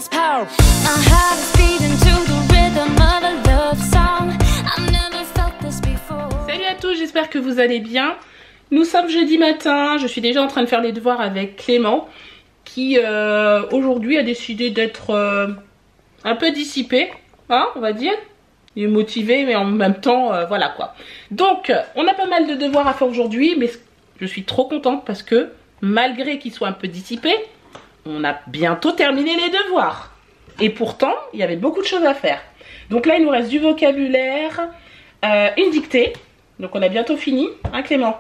this power. My heart is beating to the rhythm of a love song. I've never felt this before. Salut à tous, j'espère que vous allez bien. Nous sommes jeudi matin, je suis déjà en train de faire les devoirs avec Clément qui aujourd'hui a décidé d'être un peu dissipé, hein, on va dire. Il est motivé mais en même temps, voilà quoi. Donc, on a pas mal de devoirs à faire aujourd'hui, mais je suis trop contente parce que malgré qu'il soit un peu dissipé, on a bientôt terminé les devoirs. Et pourtant, il y avait beaucoup de choses à faire. Donc là, il nous reste du vocabulaire, une dictée. Donc on a bientôt fini, hein Clément?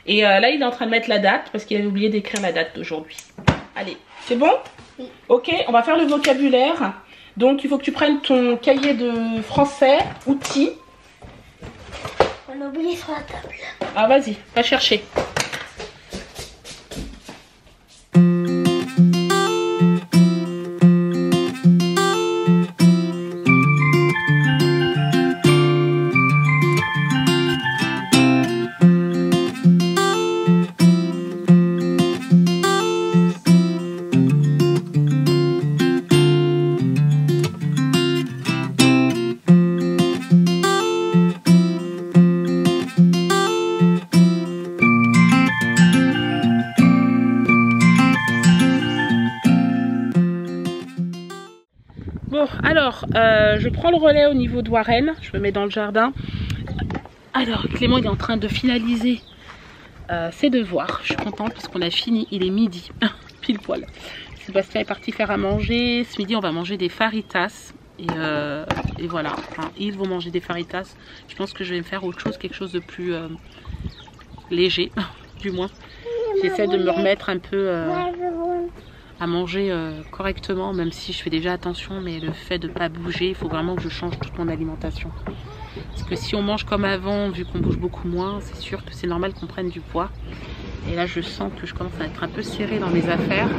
Et là, il est en train de mettre la date parce qu'il avait oublié d'écrire la date d'aujourd'hui. Allez, c'est bon? Oui. Ok, on va faire le vocabulaire. Donc il faut que tu prennes ton cahier de français, outils. On a oublié sur la table. Ah vas-y, va chercher. Bon, alors, je prends le relais au niveau de Warren. Je me mets dans le jardin. Alors, Clément, il est en train de finaliser ses devoirs. Je suis contente parce qu'on a fini. Il est midi, pile poil. Sébastien est parti faire à manger. Ce midi, on va manger des faritas. Et voilà, enfin, ils vont manger des faritas. Je pense que je vais me faire autre chose, quelque chose de plus léger, du moins. J'essaie de me remettre un peu... à manger correctement, même si je fais déjà attention, mais le fait de ne pas bouger, il faut vraiment que je change toute mon alimentation. Parce que si on mange comme avant, vu qu'on bouge beaucoup moins, c'est sûr que c'est normal qu'on prenne du poids. Et là, je sens que je commence à être un peu serrée dans mes affaires,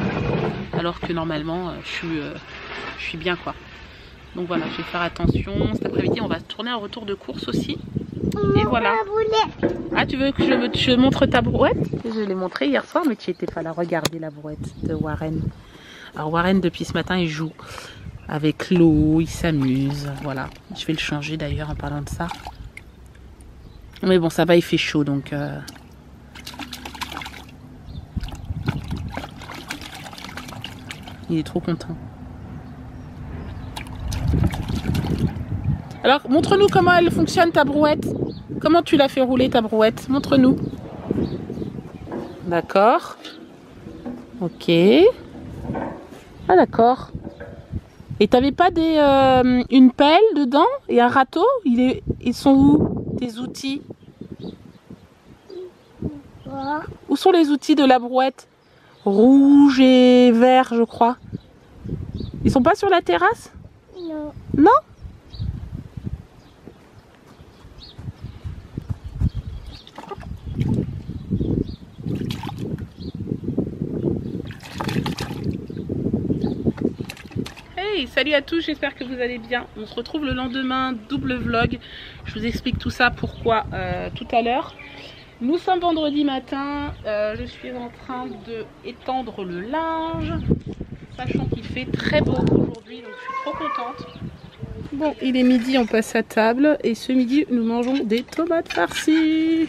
alors que normalement, je suis bien quoi. Donc voilà, je vais faire attention. Cet après-midi, on va tourner un retour de course aussi. Et voilà. Ah, tu veux que je montre ta brouette? Je l'ai montré hier soir, mais tu n'étais pas là. Regardez la brouette de Warren. Alors Warren, depuis ce matin, il joue avec l'eau, il s'amuse. Voilà. Je vais le changer d'ailleurs en parlant de ça. Mais bon, ça va, il fait chaud, donc... Il est trop content. Alors, montre-nous comment elle fonctionne ta brouette. Comment tu l'as fait rouler ta brouette? Montre-nous. D'accord. Ok. Ah d'accord. Et t'avais pas une pelle dedans et un râteau? Ils sont où tes outils? Où sont les outils de la brouette? Rouge et vert, je crois. Ils sont pas sur la terrasse? Non. Non? Hey, salut à tous, j'espère que vous allez bien. On se retrouve le lendemain, double vlog. Je vous explique tout ça, pourquoi tout à l'heure. Nous sommes vendredi matin, je suis en train de étendre le linge, sachant qu'il fait très beau aujourd'hui, donc je suis trop contente. Bon, il est midi, on passe à table, et ce midi, nous mangeons des tomates farcies.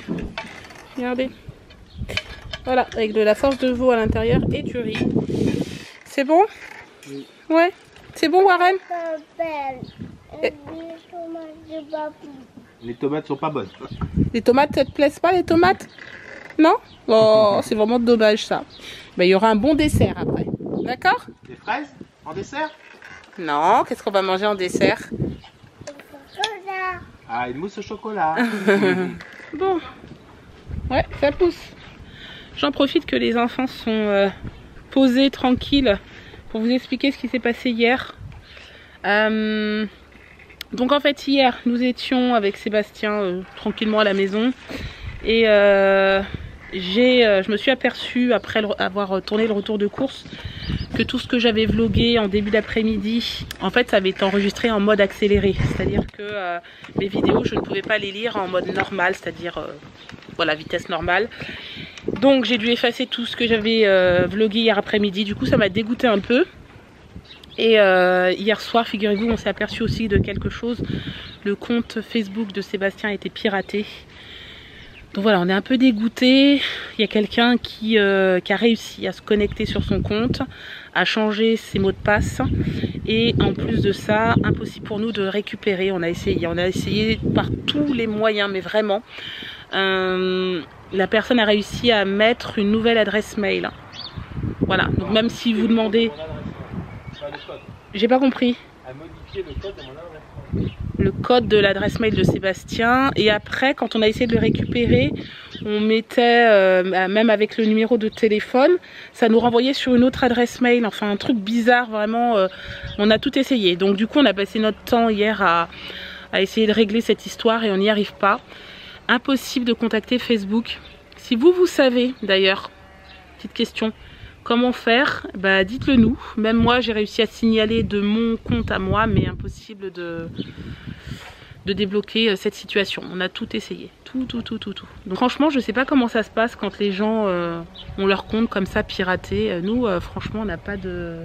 Regardez. Voilà, avec de la farce de veau à l'intérieur et du riz. C'est bon? Oui. Ouais. C'est bon, Warren? Les tomates sont pas bonnes. Les tomates, ça te plaise pas, les tomates? Non? Oh, c'est vraiment dommage ça. Ben, il y aura un bon dessert après. D'accord? Des fraises en dessert? Non, qu'est-ce qu'on va manger en dessert? Ah, une mousse au chocolat. Bon. Ouais, ça pousse. J'en profite que les enfants sont posés, tranquilles, pour vous expliquer ce qui s'est passé hier. Donc en fait hier nous étions avec Sébastien tranquillement à la maison et je me suis aperçue après avoir tourné le retour de course que tout ce que j'avais vlogué en début d'après-midi, en fait ça avait été enregistré en mode accéléré, c'est-à-dire que mes vidéos je ne pouvais pas les lire en mode normal, c'est-à-dire voilà, vitesse normale. Donc j'ai dû effacer tout ce que j'avais vlogué hier après-midi, du coup ça m'a dégoûté un peu. Et hier soir, figurez-vous, on s'est aperçu aussi de quelque chose. Le compte Facebook de Sébastien a été piraté. Donc voilà, on est un peu dégoûté. Il y a quelqu'un qui a réussi à se connecter sur son compte, à changer ses mots de passe. Et en plus de ça, impossible pour nous de récupérer. On a essayé par tous les moyens, mais vraiment. La personne a réussi à mettre une nouvelle adresse mail. Voilà, donc même si vous demandez... J'ai pas compris. À modifier le code de mon adresse. Le code de l'adresse mail de Sébastien. Et après, quand on a essayé de le récupérer, on mettait, même avec le numéro de téléphone, ça nous renvoyait sur une autre adresse mail. Enfin, un truc bizarre, vraiment. On a tout essayé. Donc du coup, on a passé notre temps hier à essayer de régler cette histoire et on n'y arrive pas. Impossible de contacter Facebook. Si vous savez, d'ailleurs, petite question, comment faire, bah dites-le nous. Même moi j'ai réussi à signaler de mon compte à moi, mais impossible de débloquer cette situation. On a tout essayé, tout. Donc franchement je sais pas comment ça se passe quand les gens ont leur compte comme ça piraté. Nous franchement on n'a pas de...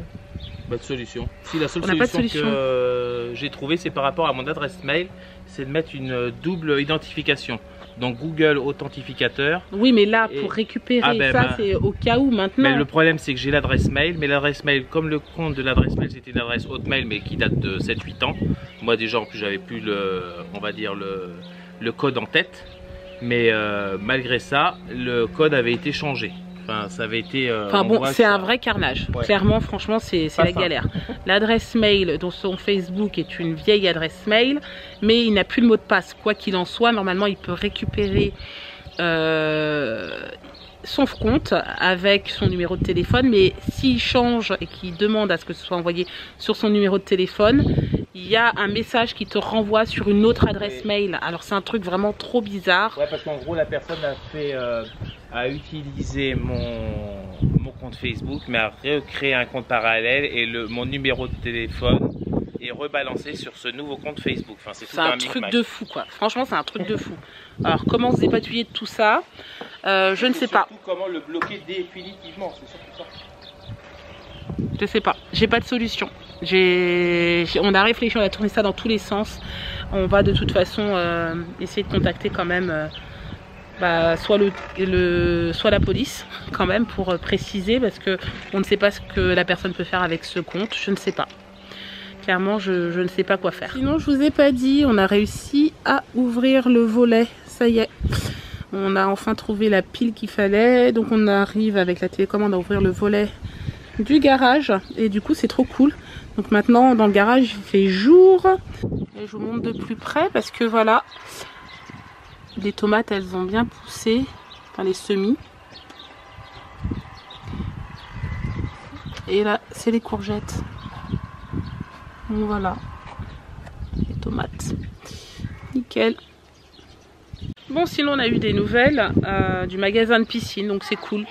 Pas de solution. Si la seule solution que j'ai trouvée, c'est par rapport à mon adresse mail, c'est de mettre une double identification. Donc Google Authentificateur. Oui, mais là, pour récupérer c'est au cas où maintenant. Mais le problème, c'est que j'ai l'adresse mail. Mais l'adresse mail, comme le compte de l'adresse mail, c'était une adresse Hotmail, mais qui date de 7-8 ans. Moi, déjà, en plus, j'avais plus on va dire, le code en tête. Mais malgré ça, le code avait été changé. Enfin, ça avait été... enfin bon, c'est un vrai carnage. Ouais. Clairement, franchement, c'est la galère. L'adresse mail dans son Facebook est une vieille adresse mail, mais il n'a plus le mot de passe. Quoi qu'il en soit, normalement, il peut récupérer son compte avec son numéro de téléphone, mais s'il change et qu'il demande à ce que ce soit envoyé sur son numéro de téléphone, il y a un message qui te renvoie sur une autre adresse mail. Alors c'est un truc vraiment trop bizarre. Ouais, parce qu'en gros la personne a utilisé mon compte Facebook, mais a recréé un compte parallèle et mon numéro de téléphone est rebalancé sur ce nouveau compte Facebook. Enfin, c'est un truc de fou quoi. Franchement c'est un truc de fou. Alors comment se dépatouiller de tout ça, je ne sais pas. Comment le bloquer définitivement, c'est surtout ça. Je sais pas, j'ai pas de solution. On a réfléchi, on a tourné ça dans tous les sens. On va de toute façon essayer de contacter quand même soit la police quand même pour préciser, parce que on ne sait pas ce que la personne peut faire avec ce compte. Je ne sais pas. Clairement, je ne sais pas quoi faire. Sinon, je vous ai pas dit, on a réussi à ouvrir le volet. Ça y est. On a enfin trouvé la pile qu'il fallait. Donc on arrive avec la télécommande à ouvrir le volet du garage. Et du coup, c'est trop cool. Donc maintenant, dans le garage, il fait jour. Et je vous montre de plus près parce que voilà. Les tomates, elles ont bien poussé. Enfin, les semis. Et là, c'est les courgettes. Donc voilà. Les tomates. Nickel. Bon, sinon on a eu des nouvelles du magasin de piscine, donc c'est cool.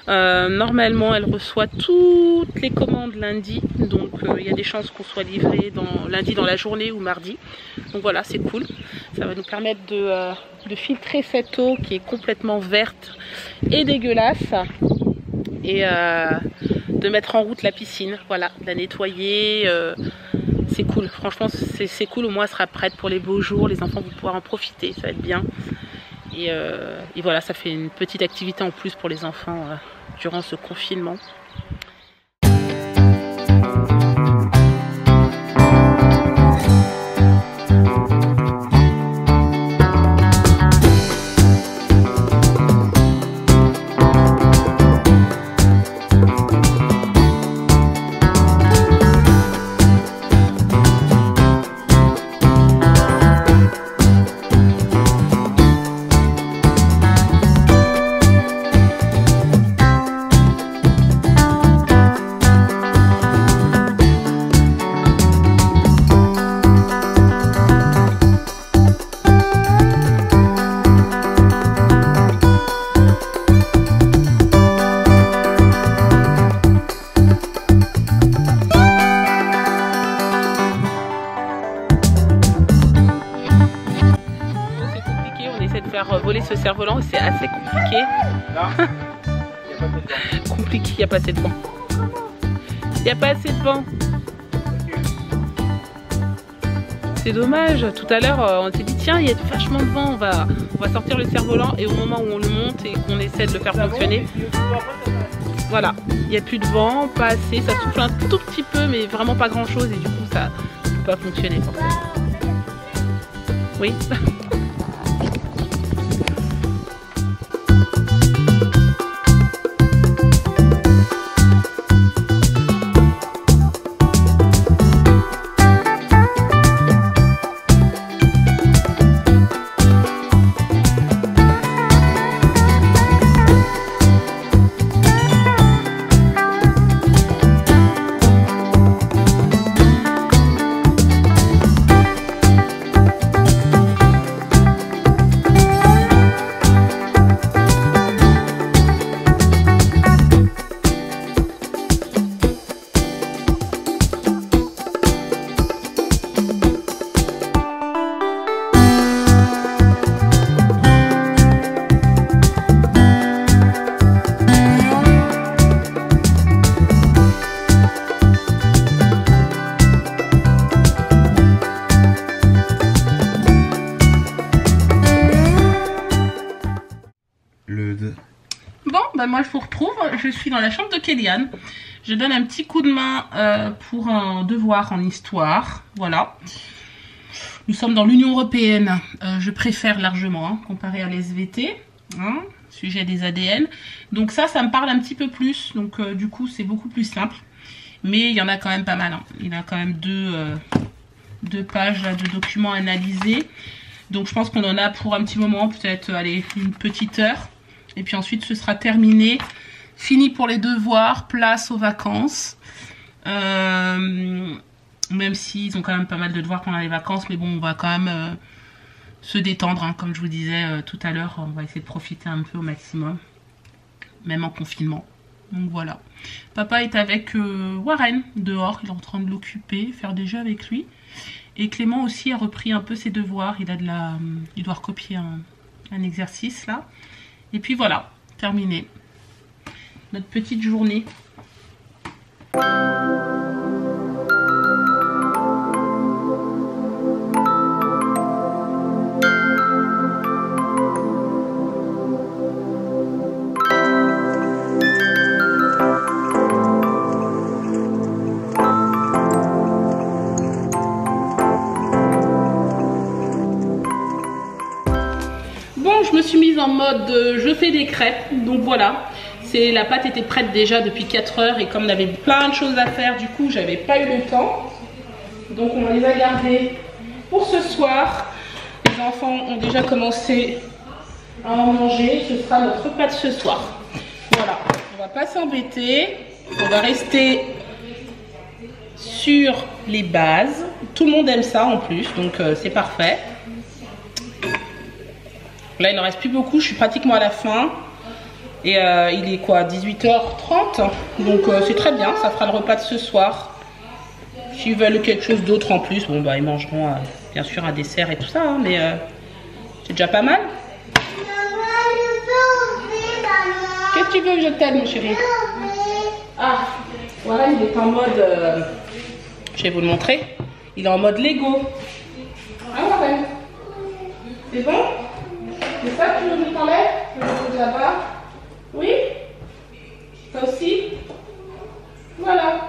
Normalement, elle reçoit toutes les commandes lundi, donc il y a des chances qu'on soit livré lundi dans la journée ou mardi. Donc voilà, c'est cool. Ça va nous permettre de filtrer cette eau qui est complètement verte et dégueulasse et de mettre en route la piscine. Voilà, de la nettoyer. C'est cool, franchement c'est cool, au moins elle sera prête pour les beaux jours, les enfants vont pouvoir en profiter, ça va être bien. Et voilà, ça fait une petite activité en plus pour les enfants durant ce confinement. Voler ce cerf-volant, c'est assez compliqué. Non, compliqué, il n'y a pas assez de vent. Il n'y a pas assez de vent. C'est dommage. Tout à l'heure, on s'est dit tiens, il y a vachement de vent, on va sortir le cerf-volant et au moment où on le monte et qu'on essaie de le faire fonctionner, voilà, il n'y a plus de vent, pas assez, ça souffle un tout petit peu mais vraiment pas grand chose et du coup ça ne peut pas fonctionner forcément. Oui. Bon, bah moi je vous retrouve, je suis dans la chambre de Kéliane. Je donne un petit coup de main pour un devoir en histoire, voilà. Nous sommes dans l'Union Européenne, je préfère largement, hein, comparé à l'SVT, hein, sujet des ADN. Donc ça me parle un petit peu plus, donc du coup c'est beaucoup plus simple. Mais il y en a quand même pas mal, hein. Il y a quand même deux pages là, de documents analysés. Donc je pense qu'on en a pour un petit moment, peut-être allez, une petite heure. Et puis ensuite ce sera terminé. Fini pour les devoirs, place aux vacances. Même s'ils ont quand même pas mal de devoirs pendant les vacances. Mais bon, on va quand même se détendre. Hein, comme je vous disais tout à l'heure, on va essayer de profiter un peu au maximum. Même en confinement. Donc voilà. Papa est avec Warren dehors. Il est en train de l'occuper, faire des jeux avec lui. Et Clément aussi a repris un peu ses devoirs. Il doit recopier un exercice là. Et puis voilà, terminé. Notre petite journée. Je me suis mise en mode je fais des crêpes, donc voilà, la pâte était prête déjà depuis 4 heures et comme on avait plein de choses à faire, du coup j'avais pas eu le temps, donc on les a gardées pour ce soir. Les enfants ont déjà commencé à en manger, ce sera notre repas de ce soir. Voilà, on va pas s'embêter, on va rester sur les bases, tout le monde aime ça en plus, donc c'est parfait. Là, il n'en reste plus beaucoup, je suis pratiquement à la fin. Et il est quoi, 18h30. Donc c'est très bien, ça fera le repas de ce soir. S'ils veulent quelque chose d'autre en plus, bon bah ils mangeront bien sûr un dessert et tout ça, hein, mais c'est déjà pas mal. Qu'est-ce que tu veux que je t'aide, mon chéri? Ah, voilà, il est en mode... je vais vous le montrer. Il est en mode Lego. Ah ouais. C'est bon? C'est ça que tu veux que je t'enlève? Je le là-bas. Oui? Ça aussi? Voilà.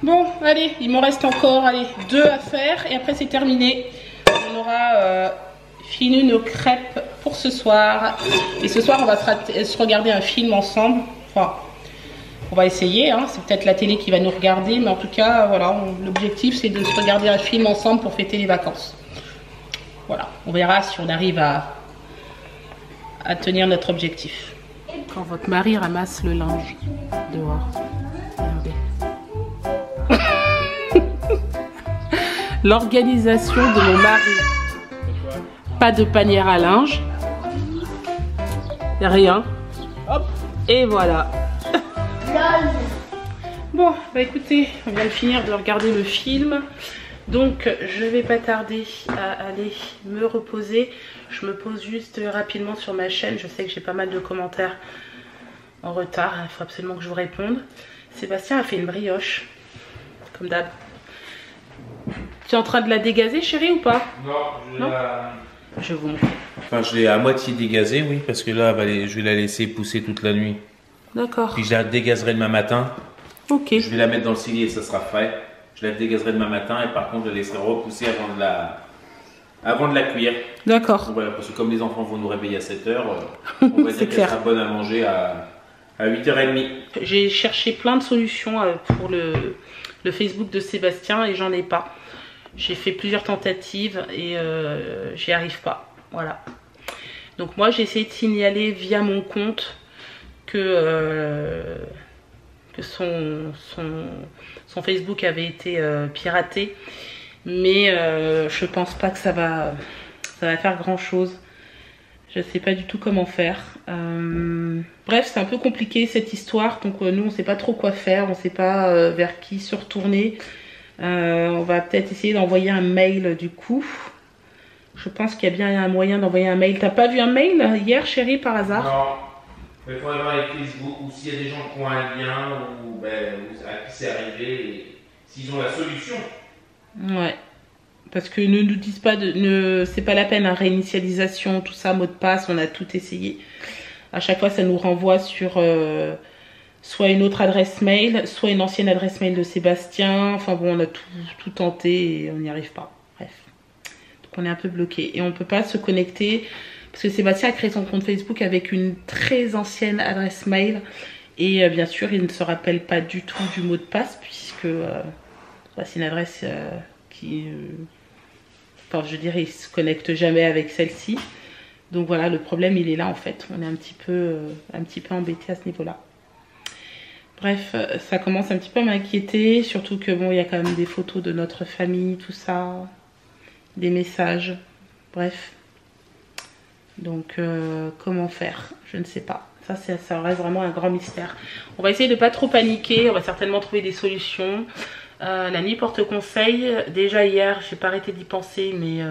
Bon, allez, il m'en reste encore 2 à faire et après c'est terminé. On aura fini nos crêpes pour ce soir. Et ce soir, on va se regarder un film ensemble. Enfin, on va essayer, hein. C'est peut-être la télé qui va nous regarder, mais en tout cas, voilà, l'objectif c'est de se regarder un film ensemble pour fêter les vacances. Voilà, on verra si on arrive à tenir notre objectif. Quand votre mari ramasse le linge dehors, regardez. L'organisation de mon mari. Pas de panière à linge. Rien. Hop. Et voilà. Bon, bah écoutez, on vient de finir de regarder le film. Donc je vais pas tarder à aller me reposer. Je me pose juste rapidement sur ma chaîne. Je sais que j'ai pas mal de commentaires en retard. Il faut absolument que je vous réponde. Sébastien a fait une brioche, comme d'hab. Tu es en train de la dégazer, chérie, ou pas? Non, Je vais vous montrer. Enfin, je l'ai à moitié dégazée, oui, parce que là, je vais la laisser pousser toute la nuit. D'accord. Puis je la dégazerai demain matin. Ok. Je vais la mettre dans le cellier et ça sera frais. Je la dégazerai demain matin et par contre, je la laisserai repousser avant de la cuire. D'accord. Voilà, parce que comme les enfants vont nous réveiller à 7h, on va C'est dire qu'elle clair. sera bonne à manger à 8h30. J'ai cherché plein de solutions pour le Facebook de Sébastien et j'en ai pas. J'ai fait plusieurs tentatives et j'y arrive pas. Voilà. Donc moi j'ai essayé de signaler via mon compte que son Facebook avait été piraté. Mais je pense pas que ça va faire grand chose. Je sais pas du tout comment faire. Bref, c'est un peu compliqué cette histoire. Donc nous on sait pas trop quoi faire. On sait pas vers qui se retourner. On va peut-être essayer d'envoyer un mail du coup. Je pense qu'il y a bien un moyen d'envoyer un mail. T'as pas vu un mail hier, chérie, par hasard? Non. Il faut aller voir avec Facebook ou s'il y a des gens qui ont un lien ou à qui c'est arrivé et s'ils ont la solution. Ouais. Parce que ne nous disent pas c'est pas la peine, hein, réinitialisation, tout ça, mot de passe, on a tout essayé. À chaque fois, ça nous renvoie sur soit une autre adresse mail, soit une ancienne adresse mail de Sébastien. Enfin bon, on a tout tenté et on n'y arrive pas. Bref. Donc on est un peu bloqué. Et on peut pas se connecter parce que Sébastien a créé son compte Facebook avec une très ancienne adresse mail. Et bien sûr, il ne se rappelle pas du tout du mot de passe puisque c'est une adresse qui... Enfin, je dirais, il se connecte jamais avec celle-ci. Donc voilà, le problème, il est là en fait. On est un petit peu embêté à ce niveau-là. Bref, ça commence un petit peu à m'inquiéter. Surtout que bon, il y a quand même des photos de notre famille, tout ça. Des messages. Bref. Donc, comment faire? Je ne sais pas. Ça reste vraiment un grand mystère. On va essayer de pas trop paniquer. On va certainement trouver des solutions. La nuit porte conseil. Déjà hier, j'ai pas arrêté d'y penser, mais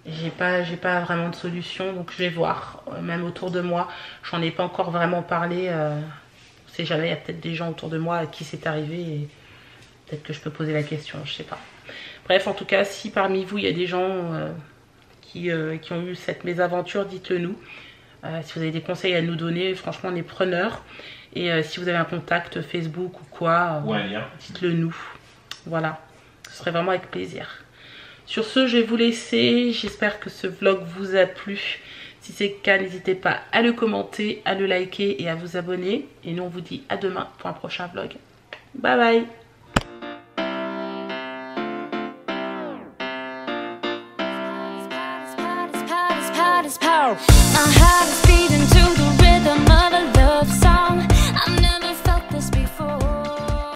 j'ai pas vraiment de solution. Donc je vais voir. Même autour de moi, j'en ai pas encore vraiment parlé. On sait jamais, il y a peut-être des gens autour de moi à qui c'est arrivé et peut-être que je peux poser la question, je sais pas. Bref, en tout cas, si parmi vous il y a des gens qui ont eu cette mésaventure, dites-le nous. Si vous avez des conseils à nous donner, franchement on est preneurs. Et si vous avez un contact Facebook ou quoi, ou un lien, dites-le nous. Voilà, ce serait vraiment avec plaisir. Sur ce, je vais vous laisser. J'espère que ce vlog vous a plu. Si c'est le cas, n'hésitez pas à le commenter, à le liker et à vous abonner. Et nous, on vous dit à demain pour un prochain vlog. Bye bye. My heart is beating